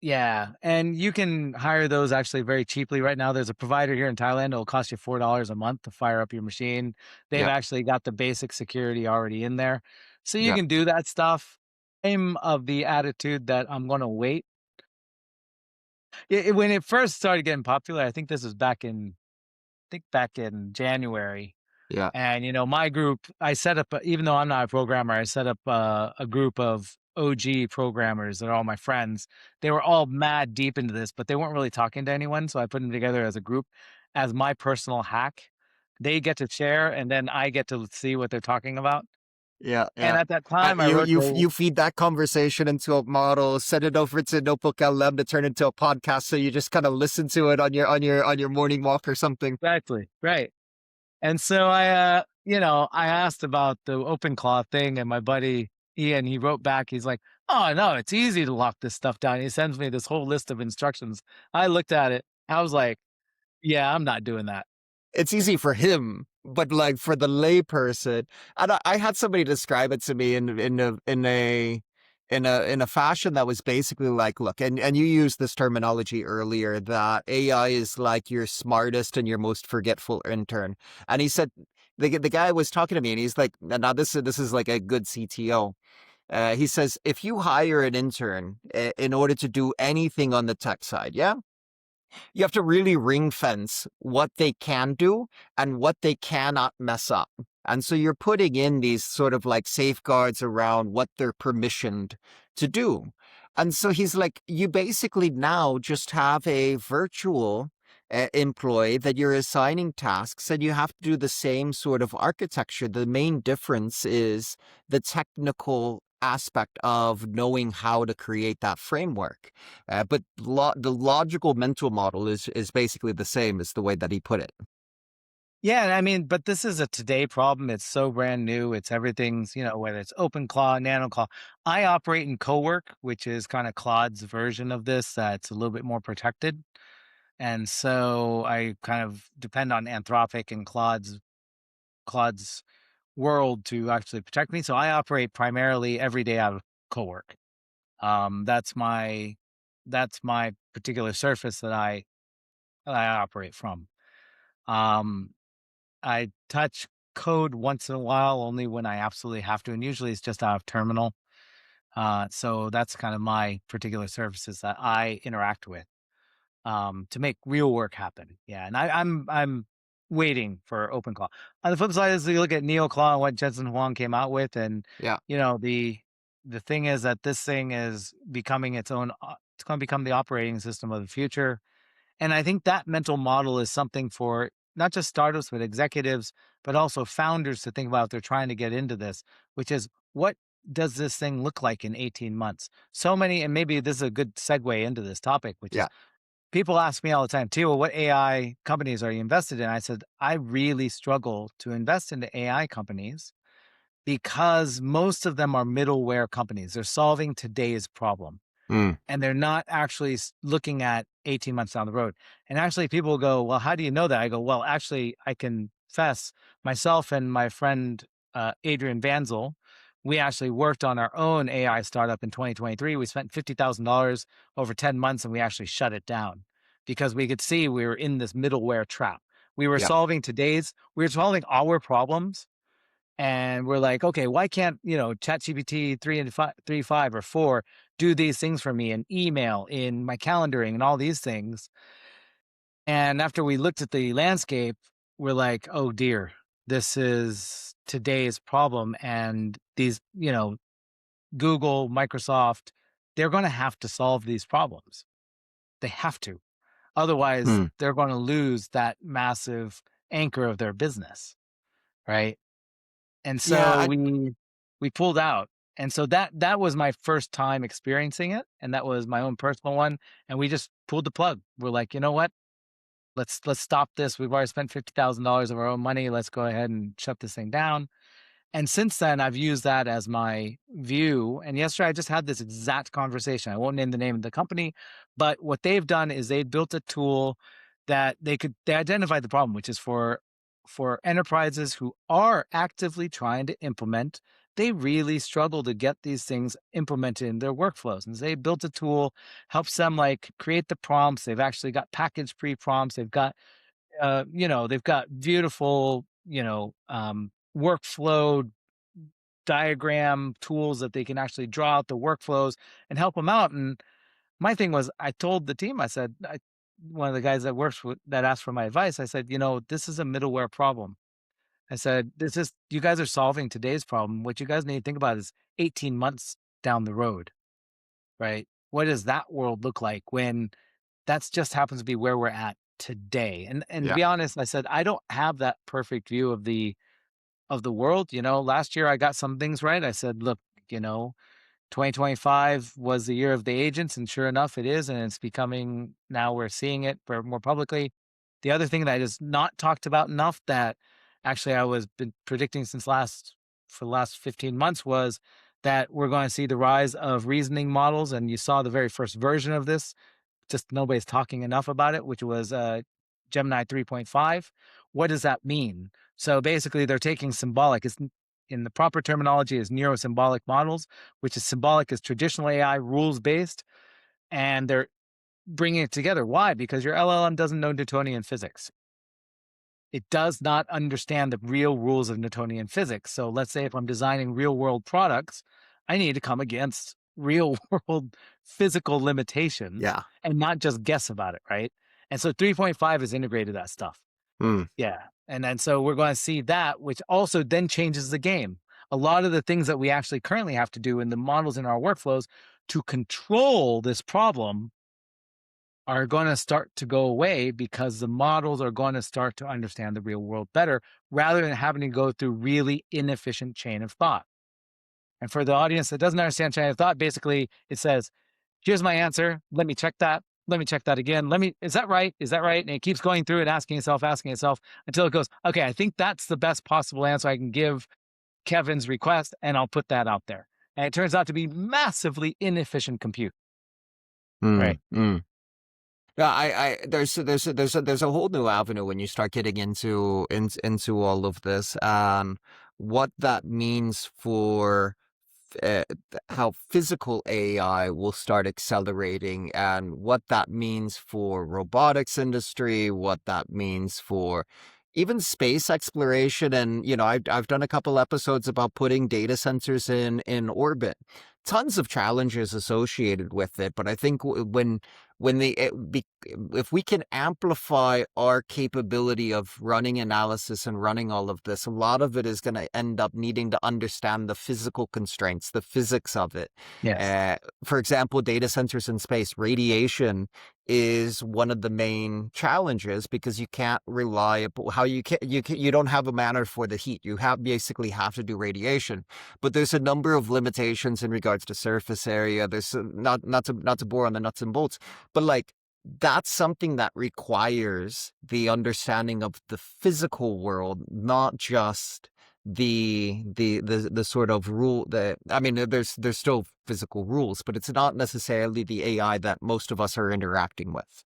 yeah, and you can hire those actually very cheaply right now. There's a provider here in Thailand. It'll cost you $4 a month to fire up your machine. They've Yeah, actually got the basic security already in there. So you yeah, can do that stuff. I'm of the attitude that I'm gonna wait. When it first started getting popular, I think this was back in January. yeah, And my group, I set up, even though I'm not a programmer, I set up a group of OG programmers that are all my friends. They were all mad deep into this, but they weren't really talking to anyone. So I put them together as a group, as my personal hack. They get to share, and then I get to see what they're talking about. yeah, And yeah. at that time, I wrote You feed that conversation into a model, send it over to Notebook LM to turn into a podcast. So you just kind of listen to it on your morning walk or something. exactly right. And so I asked about the open claw thing, and my buddy Ian, he wrote back. He's like, "Oh no, it's easy to lock this stuff down." He sends me this whole list of instructions. I looked at it. I was like, "Yeah, I'm not doing that." It's easy for him. but like for the layperson, and I had somebody describe it to me in a fashion that was basically like, look, and you used this terminology earlier that AI is like your smartest and your most forgetful intern. And he said the guy was talking to me and he's like, now this is like a good CTO. He says if you hire an intern in order to do anything on the tech side, yeah, you have to really ring fence what they can do and what they cannot mess up. And so you're putting in these sort of like safeguards around what they're permissioned to do. And so he's like, you basically now just have a virtual employee that you're assigning tasks and you have to do the same sort of architecture. The main difference is the technical aspect of knowing how to create that framework. But the logical mental model is basically the same as the way that he put it. Yeah, and I mean, but this is a today problem. It's so brand new. It's everything's, whether it's OpenClaw, NanoClaw. I operate in Cowork, which is kind of Claude's version of this. That's a little bit more protected. And so I kind of depend on Anthropic and Claude's world to actually protect me. So I operate primarily every day out of Cowork. That's my particular surface that I operate from. Um, I touch code once in a while, only when I absolutely have to, and usually it's just out of terminal. So that's kind of my particular services that I interact with to make real work happen. Yeah, and I'm waiting for OpenClaw. On the flip side is you look at NeoClaw and what Jensen Huang came out with, and Yeah. the thing is that this thing is becoming its own. It's going to become the operating system of the future, and I think that mental model is something for not just startups, but executives, but also founders to think about if they're trying to get into this, which is what does this thing look like in 18 months? So many, and maybe this is a good segue into this topic, which is Yeah. people ask me all the time, Tiwa, what AI companies are you invested in? I said, I really struggle to invest into AI companies because most of them are middleware companies. They're solving today's problem Mm. and they're not actually looking at 18 months down the road. And actually, people will go, well, how do you know that? I go, well, actually, I confess myself and my friend Adrian Vanzel, we actually worked on our own AI startup in 2023. We spent $50,000 over 10 months and we actually shut it down because we could see we were in this middleware trap. Yeah. We were solving our problems and we're like, okay, why can't, ChatGPT 3 and 5 or 4 do these things for me in email, in my calendaring, and all these things? And after we looked at the landscape, we're like, oh dear, this is today's problem. And these, Google, Microsoft, they're going to have to solve these problems. They have to. Otherwise, Mm. they're going to lose that massive anchor of their business. Right. And Yeah. so we pulled out. And so that was my first time experiencing it, and that was my own personal one, and we just pulled the plug. We're like, "You know what? Let's stop this. We've already spent $50,000 of our own money. Let's go ahead and shut this thing down." And since then, I've used that as my view. And yesterday, I just had this exact conversation. I won't name the name of the company, but what they've done is they built a tool that they identified the problem, which is for enterprises who are actively trying to implement. They really struggle to get these things implemented in their workflows. And so they built a tool, helps them like create the prompts. They've actually got package pre-prompts. They've got beautiful, workflow diagram tools that they can actually draw out the workflows and help them out. And my thing was, I told the team, I said, one of the guys that asked for my advice, I said, this is a middleware problem. I said, you guys are solving today's problem. What you guys need to think about is 18 months down the road, right? What does that world look like when that's just happens to be where we're at today? And to Yeah. be honest, I said, I don't have that perfect view of the world. Last year I got some things right. I said, look, you know, 2025 was the year of the agents, and sure enough, it is, and it's becoming now we're seeing it more publicly. The other thing that is not talked about enough that actually I was been predicting for the last 15 months was that we're going to see the rise of reasoning models, and you saw the very first version of this. Just nobody's talking enough about it, which was Gemini 3.5. What does that mean? So basically, they're taking symbolic. It's in the proper terminology is neurosymbolic models, which is symbolic is traditional AI rules based, and they're bringing it together. Why? Because your LLM doesn't know Newtonian physics. It does not understand the real rules of Newtonian physics. So let's say if I'm designing real world products, I need to come against real world physical limitations Yeah. and not just guess about it, right? And so 3.5 has integrated that stuff. Mm. Yeah. And then so we're going to see that, which also then changes the game. A lot of the things that we actually currently have to do in the models in our workflows to control this problem are going to start to go away because the models are going to start to understand the real world better rather than having to go through really inefficient chain of thought. And for the audience that doesn't understand chain of thought, basically it says, here's my answer. Let me check that. Let me check that again. Is that right? Is that right? And it keeps going through it, asking itself until it goes, okay, I think that's the best possible answer I can give Kevin's request. And I'll put that out there. And it turns out to be massively inefficient compute, right? Mm. Mm. Yeah, there's a whole new avenue when you start getting into all of this, what that means for how physical AI will start accelerating, and what that means for robotics industry, what that means for even space exploration. And I've done a couple episodes about putting data sensors in orbit. Tons of challenges associated with it, but I think if we can amplify our capability of running analysis and running all of this, a lot of it is going to end up needing to understand the physical constraints, the physics of it. Yes. For example, data centers in space, radiation is one of the main challenges because you can't rely upon how you don't have a manner for the heat. You basically have to do radiation, but there's a number of limitations in regards to surface area. There's not to bore on the nuts and bolts, but like that's something that requires the understanding of the physical world, not just the sort of rule that, I mean, there's still physical rules, but it's not necessarily the AI that most of us are interacting with.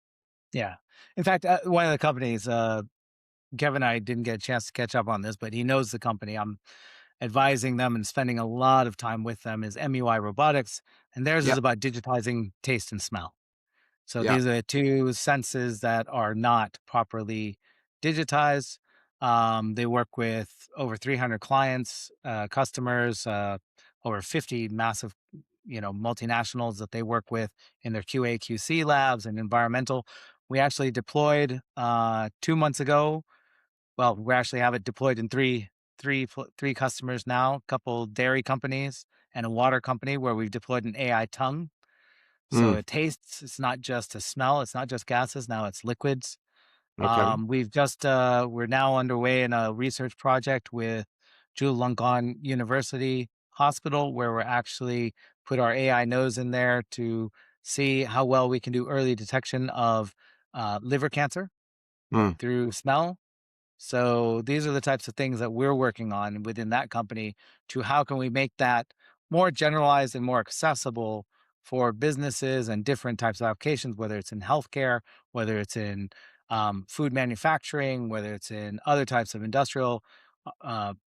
Yeah. In fact, one of the companies, Kevin and I didn't get a chance to catch up on this, but he knows the company. I'm advising them and spending a lot of time with them is MUI Robotics, and theirs is Yep. about digitizing taste and smell. So Yeah. these are the two senses that are not properly digitized. They work with over 300 clients, customers, over 50 massive, multinationals that they work with in their QA/QC labs and environmental. We actually deployed 2 months ago. Well, we actually have it deployed in three customers now. A couple dairy companies and a water company where we've deployed an AI tongue so Mm. it tastes, it's not just a smell, it's not just gases, now it's liquids. Okay. We're now underway in a research project with Chulalongkorn University Hospital where we're actually put our AI nose in there to see how well we can do early detection of liver cancer Mm. through smell. So these are the types of things that we're working on within that company to how can we make that more generalized and more accessible for businesses and different types of applications, whether it's in healthcare, whether it's in food manufacturing, whether it's in other types of industrial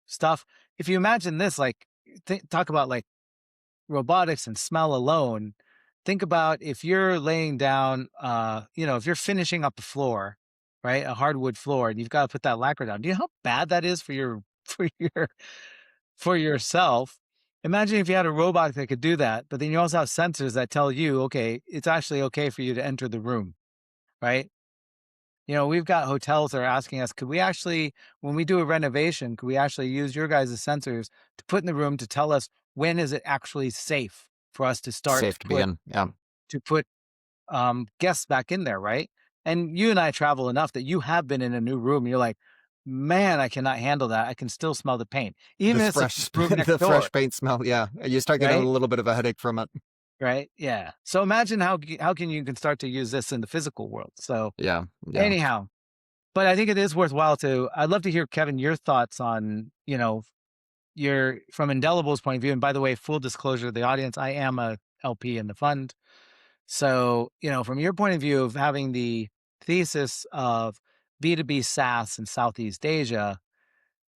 stuff. If you imagine this, like talk about like robotics and smell alone, think about if you're laying down, if you're finishing up a floor, right, a hardwood floor, and you've got to put that lacquer down. Do you know how bad that is for your for your for yourself? Imagine if you had a robot that could do that, but then you also have sensors that tell you, okay, it's actually okay for you to enter the room, right? We've got hotels that are asking us, could we actually, when we do a renovation, could we actually use your guys' sensors to put in the room to tell us when is it actually safe for us to start Safe to be in. Yeah. to put guests back in there, right? And you and I travel enough that you have been in a new room. And you're like, man, I cannot handle that. I can still smell the paint, even This if it's the fresh, room next the door, fresh paint smell. Yeah. You start getting a right? little bit of a headache from it. Right? Yeah. So imagine how can you can start to use this in the physical world. So Yeah. Yeah. anyhow, but I think it is worthwhile to. I'd love to hear Kevin your thoughts on your from Indelible's point of view. And by the way, full disclosure to the audience, I am a LP in the fund. So from your point of view of having the thesis of B2B SaaS in Southeast Asia,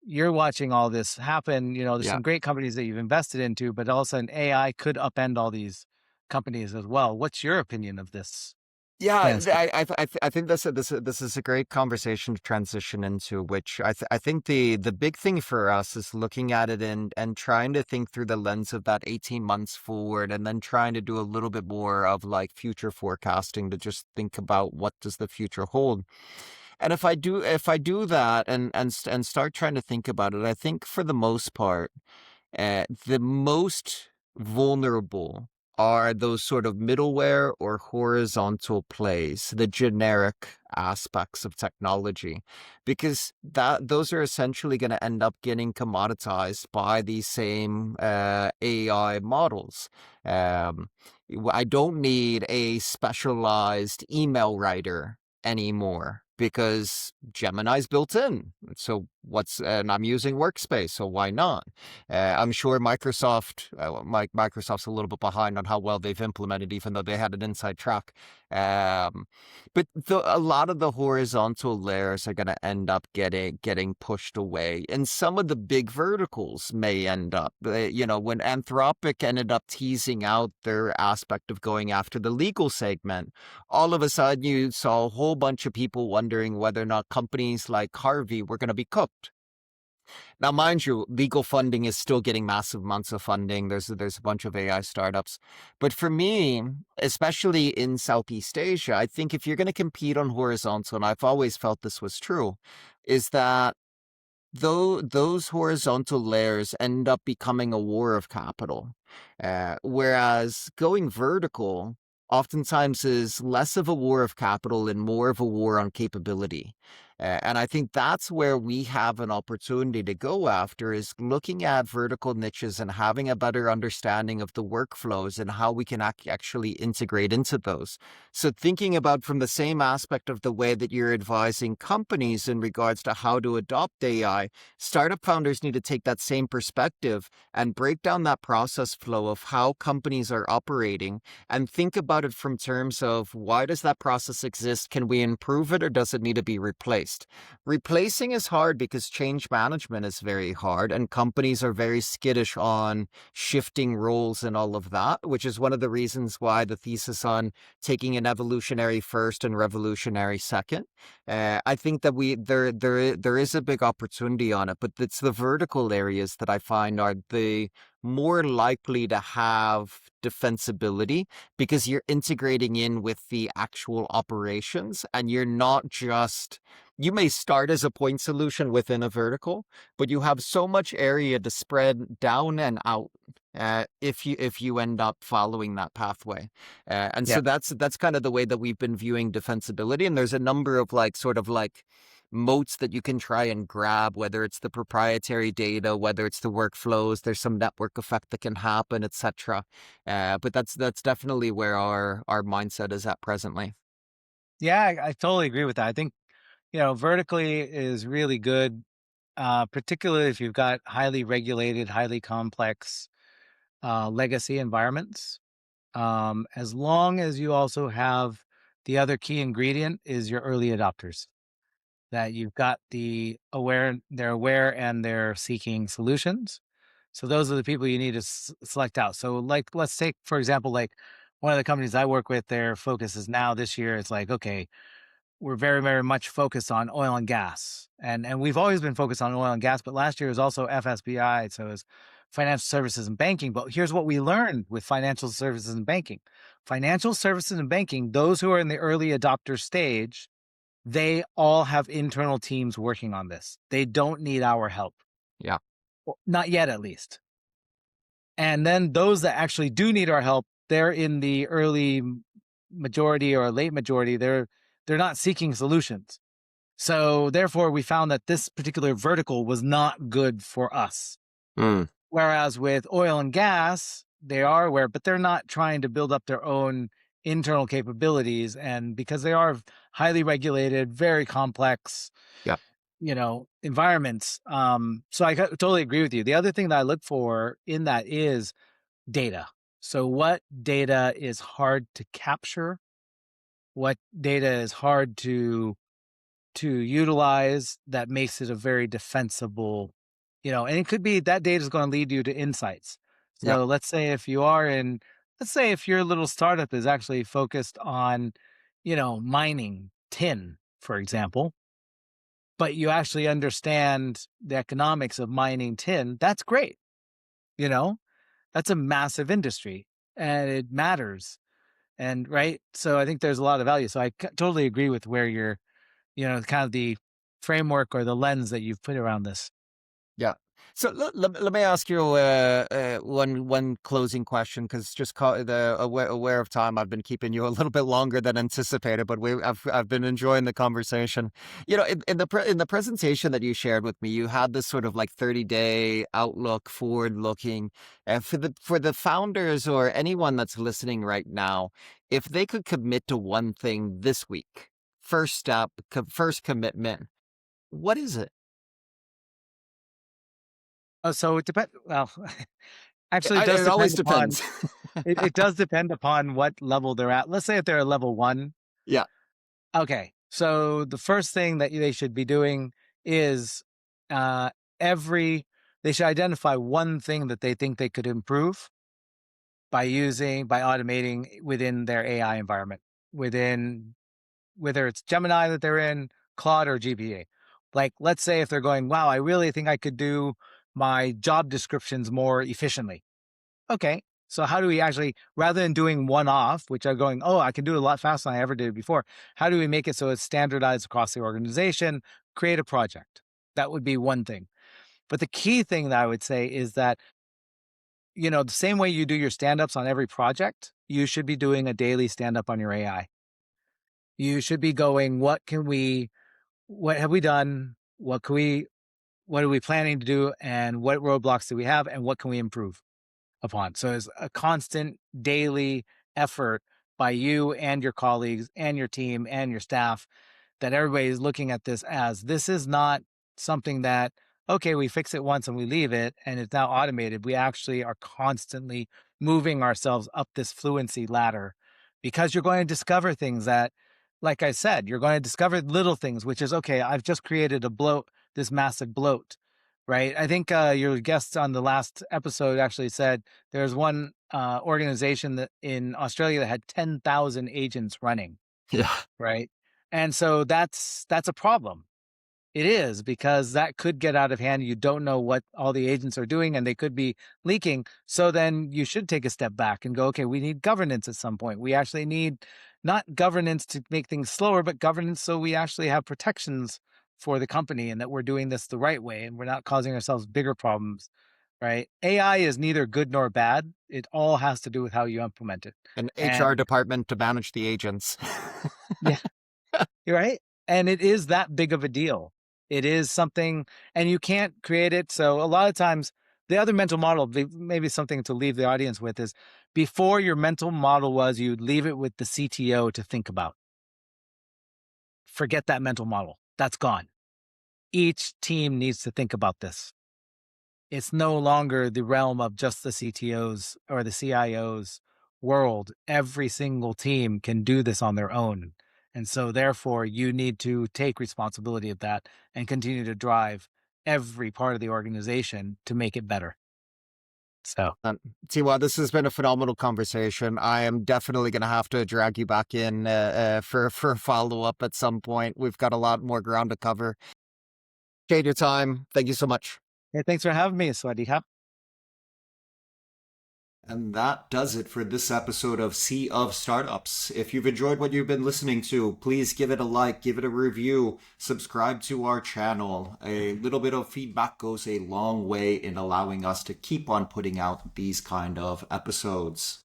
you're watching all this happen. There's Yeah. some great companies that you've invested into, but all of a sudden AI could upend all these companies as well. What's your opinion of this Yeah, landscape? I think this is a great conversation to transition into, which I think the big thing for us is looking at it and trying to think through the lens of that 18 months forward, and then trying to do a little bit more of like future forecasting to just think about what does the future hold. And if I do that and start trying to think about it, I think for the most part, the most vulnerable are those sort of middleware or horizontal plays, the generic aspects of technology, because those are essentially going to end up getting commoditized by these same AI models. Um, I don't need a specialized email writer anymore because Gemini's built in. So and I'm using Workspace, so why not? I'm sure Microsoft's a little bit behind on how well they've implemented, even though they had an inside track. Um, but a lot of the horizontal layers are going to end up getting pushed away, and some of the big verticals may end up. When Anthropic ended up teasing out their aspect of going after the legal segment, all of a sudden you saw a whole bunch of people wondering whether or not companies like Harvey were going to be cooked. Now, mind you, legal funding is still getting massive amounts of funding. There's a bunch of AI startups. But for me, especially in Southeast Asia, I think if you're going to compete on horizontal, and I've always felt this was true, is that though those horizontal layers end up becoming a war of capital, whereas going vertical oftentimes is less of a war of capital and more of a war on capability. And I think that's where we have an opportunity to go after, is looking at vertical niches and having a better understanding of the workflows and how we can actually integrate into those. So thinking about from the same aspect of the way that you're advising companies in regards to how to adopt AI, startup founders need to take that same perspective and break down that process flow of how companies are operating and think about it from terms of, why does that process exist? Can we improve it, or does it need to be replaced? Replacing is hard because change management is very hard, and companies are very skittish on shifting roles and all of that, which is one of the reasons why the thesis on taking an evolutionary first and revolutionary second. I think that there is a big opportunity on it, but it's the vertical areas that I find are the more likely to have defensibility, because you're integrating in with the actual operations, and you're not just, you may start as a point solution within a vertical, but you have so much area to spread down and out, if you end up following that pathway. And Yeah. so that's kind of the way that we've been viewing defensibility. And there's a number of sort of moats that you can try and grab, whether it's the proprietary data, whether it's the workflows, there's some network effect that can happen, etc. But that's definitely where our mindset is at presently. Yeah, I totally agree with that. I think, vertically is really good, particularly if you've got highly regulated, highly complex legacy environments. As long as you also have the other key ingredient is your early adopters, that you've got they're aware and they're seeking solutions. So those are the people you need to select out. So, like, let's take, for example, like one of the companies I work with, their focus is now this year, it's like, okay, we're very, very much focused on oil and gas. And we've always been focused on oil and gas, but last year was also FSBI, so it was financial services and banking. But here's what we learned with financial services and banking. Financial services and banking, those who are in the early adopter stage, they all have internal teams working on this. They don't need our help. Yeah. Well, not yet, at least. And then those that actually do need our help, they're in the early majority or late majority. They're not seeking solutions. So therefore, we found that this particular vertical was not good for us. Mm, Whereas with oil and gas, they are aware, but they're not trying to build up their own internal capabilities. And because they are highly regulated, very complex, yeah. environments. So I totally agree with you. The other thing that I look for in that is data. So what data is hard to capture? What data is hard to to utilize that makes it a very defensible, and it could be that data is going to lead you to insights. Yeah. So let's say if your little startup is actually focused on, mining tin, for example, but you actually understand the economics of mining tin, that's great. You know, that's a massive industry and it matters. And right. So I think there's a lot of value. So totally agree with where you're, kind of the framework or the lens that you've put around this. Yeah. So let me ask you one closing question, because just aware of time, I've been keeping you a little bit longer than anticipated, but I've been enjoying the conversation. In the presentation that you shared with me, you had this sort of like 30-day outlook, forward looking, for the founders or anyone that's listening right now, if they could commit to one thing this week, first step, first commitment, what is it? Oh, so it depends. Well, actually, it does It always depend upon. depends. It does depend upon what level they're at. Let's say if they're at level one. Yeah. Okay, so the first thing that they should be doing is uh, every they should identify one thing that they think they could improve by automating within their AI environment, within whether it's Gemini that they're in, Claude or GPA. Like, let's say if they're going, wow, I really think I could do my job descriptions more efficiently. Okay. So how do we actually, rather than doing one off, which are going, oh, I can do it a lot faster than I ever did before, how do we make it so it's standardized across the organization? Create a project. That would be one thing. But the key thing that I would say is that, the same way you do your stand-ups on every project, you should be doing a daily stand-up on your AI. You should be going, what have we done? What are we planning to do? And what roadblocks do we have? And what can we improve upon? So it's a constant daily effort by you and your colleagues and your team and your staff that everybody is looking at this as this is not something that, okay, we fix it once and we leave it and it's now automated. We actually are constantly moving ourselves up this fluency ladder because you're going to discover things that, like I said, you're going to discover little things, which is, okay, I've just created a bloat, this massive bloat, right? I think your guest on the last episode actually said there's one organization that in Australia that had 10,000 agents running, Yeah. right? And so that's a problem. It is because that could get out of hand. You don't know what all the agents are doing and they could be leaking. So then you should take a step back and go, okay, we need governance at some point. We actually need not governance to make things slower, but governance so we actually have protections for the company and that we're doing this the right way and we're not causing ourselves bigger problems, right? AI is neither good nor bad. It all has to do with how you implement it. An HR And department to manage the agents. yeah, you're right. And it is that big of a deal. It is something, and you can't create it. So a lot of times, the other mental model, maybe something to leave the audience with is before your mental model was you'd leave it with the CTO to think about. Forget that mental model. That's gone. Each team needs to think about this. It's no longer the realm of just the CTOs or the CIOs world. Every single team can do this on their own. And so therefore you need to take responsibility of that and continue to drive every part of the organization to make it better. So Um, Tiwa, this has been a phenomenal conversation. I am definitely going to have to drag you back in for a follow up at some point. We've got a lot more ground to cover. Appreciate your time. Thank you so much. yeah, thanks for having me, Swadika. And that does it for this episode of Sea of Startups. If you've enjoyed what you've been listening to, please give it a like, give it a review, subscribe to our channel. A little bit of feedback goes a long way in allowing us to keep on putting out these kind of episodes.